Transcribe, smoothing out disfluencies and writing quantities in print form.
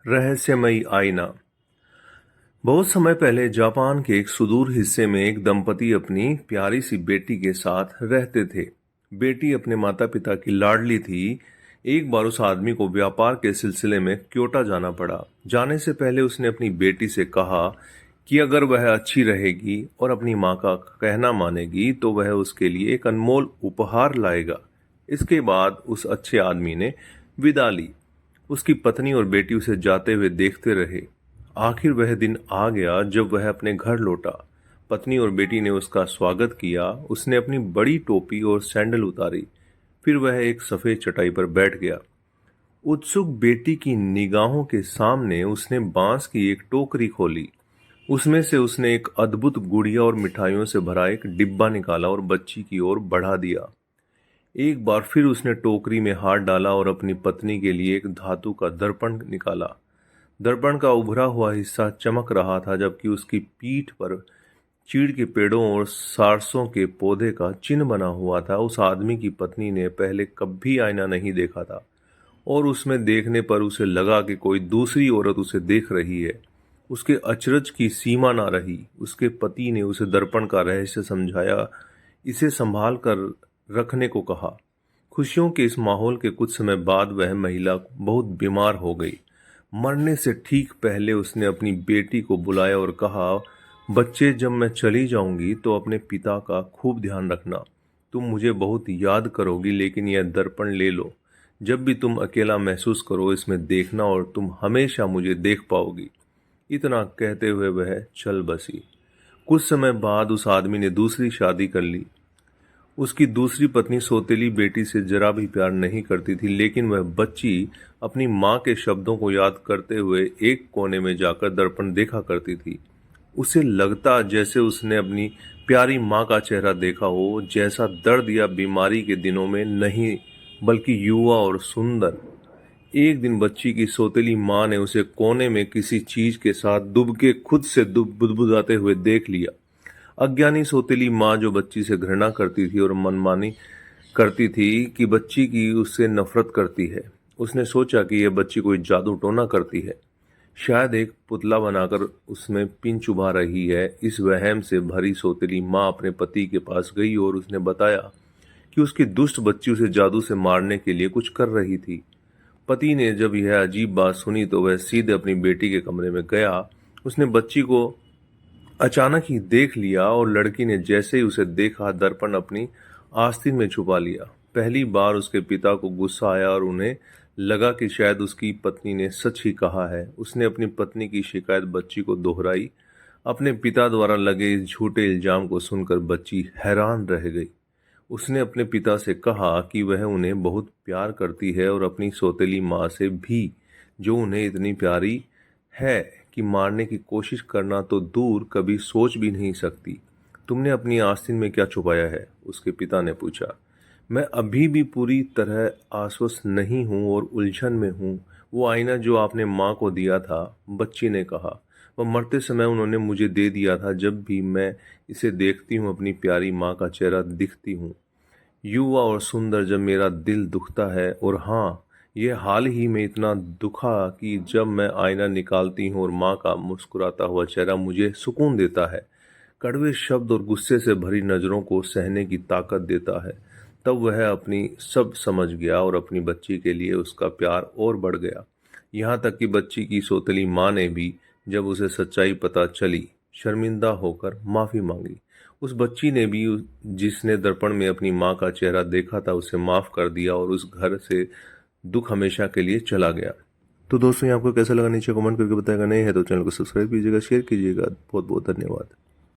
रहस्यमयी आईना। बहुत समय पहले जापान के एक सुदूर हिस्से में एक दंपति अपनी प्यारी सी बेटी के साथ रहते थे। बेटी अपने माता पिता की लाडली थी। एक बार उस आदमी को व्यापार के सिलसिले में क्योटा जाना पड़ा। जाने से पहले उसने अपनी बेटी से कहा कि अगर वह अच्छी रहेगी और अपनी माँ का कहना मानेगी तो वह उसके लिए एक अनमोल उपहार लाएगा। इसके बाद उस अच्छे आदमी ने विदा ली। उसकी पत्नी और बेटी उसे जाते हुए देखते रहे। आखिर वह दिन आ गया जब वह अपने घर लौटा। पत्नी और बेटी ने उसका स्वागत किया। उसने अपनी बड़ी टोपी और सैंडल उतारी। फिर वह एक सफेद चटाई पर बैठ गया। उत्सुक बेटी की निगाहों के सामने उसने बांस की एक टोकरी खोली। उसमें से उसने एक अद्भुत गुड़िया और मिठाइयों से भरा एक डिब्बा निकाला और बच्ची की ओर बढ़ा दिया। एक बार फिर उसने टोकरी में हाथ डाला और अपनी पत्नी के लिए एक धातु का दर्पण निकाला। दर्पण का उभरा हुआ हिस्सा चमक रहा था, जबकि उसकी पीठ पर चीड़ के पेड़ों और सरसों के पौधे का चिन्ह बना हुआ था। उस आदमी की पत्नी ने पहले कभी आईना नहीं देखा था और उसमें देखने पर उसे लगा कि कोई दूसरी औरत उसे देख रही है। उसके अचरज की सीमा ना रही। उसके पति ने उसे दर्पण का रहस्य समझाया, इसे संभाल कर रखने को कहा। खुशियों के इस माहौल के कुछ समय बाद वह महिला बहुत बीमार हो गई। मरने से ठीक पहले उसने अपनी बेटी को बुलाया और कहा, बच्चे, जब मैं चली जाऊंगी तो अपने पिता का खूब ध्यान रखना। तुम मुझे बहुत याद करोगी, लेकिन यह दर्पण ले लो। जब भी तुम अकेला महसूस करो इसमें देखना और तुम हमेशा मुझे देख पाओगी। इतना कहते हुए वह चल बसी। कुछ समय बाद उस आदमी ने दूसरी शादी कर ली। उसकी दूसरी पत्नी सौतेली बेटी से जरा भी प्यार नहीं करती थी, लेकिन वह बच्ची अपनी माँ के शब्दों को याद करते हुए एक कोने में जाकर दर्पण देखा करती थी। उसे लगता जैसे उसने अपनी प्यारी माँ का चेहरा देखा हो, जैसा दर्द या बीमारी के दिनों में नहीं, बल्कि युवा और सुंदर। एक दिन बच्ची की सौतेली माँ ने उसे कोने में किसी चीज के साथ दुबके खुद से बुदबुदाते हुए देख लिया। अज्ञानी सौतेली माँ, जो बच्ची से घृणा करती थी और मनमानी करती थी कि बच्ची की उससे नफरत करती है, उसने सोचा कि यह बच्ची कोई जादू टोना करती है, शायद एक पुतला बनाकर उसमें पिन चुभा रही है। इस वहम से भरी सौतेली माँ अपने पति के पास गई और उसने बताया कि उसकी दुष्ट बच्ची उसे जादू से मारने के लिए कुछ कर रही थी। पति ने जब यह अजीब बात सुनी तो वह सीधे अपनी बेटी के कमरे में गया। उसने बच्ची को अचानक ही देख लिया और लड़की ने जैसे ही उसे देखा दर्पण अपनी आस्तीन में छुपा लिया। पहली बार उसके पिता को गुस्सा आया और उन्हें लगा कि शायद उसकी पत्नी ने सच ही कहा है। उसने अपनी पत्नी की शिकायत बच्ची को दोहराई। अपने पिता द्वारा लगे इस झूठे इल्जाम को सुनकर बच्ची हैरान रह गई। उसने अपने पिता से कहा कि वह उन्हें बहुत प्यार करती है और अपनी सौतेली माँ से भी, जो उन्हें इतनी प्यारी है कि मारने की कोशिश करना तो दूर कभी सोच भी नहीं सकती। तुमने अपनी आस्तीन में क्या छुपाया है? उसके पिता ने पूछा। मैं अभी भी पूरी तरह आश्वस्त नहीं हूँ और उलझन में हूँ। वो आईना जो आपने माँ को दिया था, बच्ची ने कहा। वह मरते समय उन्होंने मुझे दे दिया था। जब भी मैं इसे देखती हूँ अपनी प्यारी माँ का चेहरा दिखती हूँ, युवा और सुंदर, जब मेरा दिल दुखता है। और हाँ, ये हाल ही में इतना दुखा कि जब मैं आईना निकालती हूँ और माँ का मुस्कुराता हुआ चेहरा मुझे सुकून देता है, कड़वे शब्द और गुस्से से भरी नज़रों को सहने की ताकत देता है। तब वह अपनी सब समझ गया और अपनी बच्ची के लिए उसका प्यार और बढ़ गया। यहाँ तक कि बच्ची की सौतेली माँ ने भी, जब उसे सच्चाई पता चली, शर्मिंदा होकर माफ़ी मांगी। उस बच्ची ने भी, जिसने दर्पण में अपनी माँ का चेहरा देखा था, उसे माफ़ कर दिया और उस घर से दुख हमेशा के लिए चला गया। तो दोस्तों, ये आपको कैसा लगा नीचे कमेंट करके बताएगा। नहीं है तो चैनल को सब्सक्राइब कीजिएगा, शेयर कीजिएगा। बहुत बहुत धन्यवाद।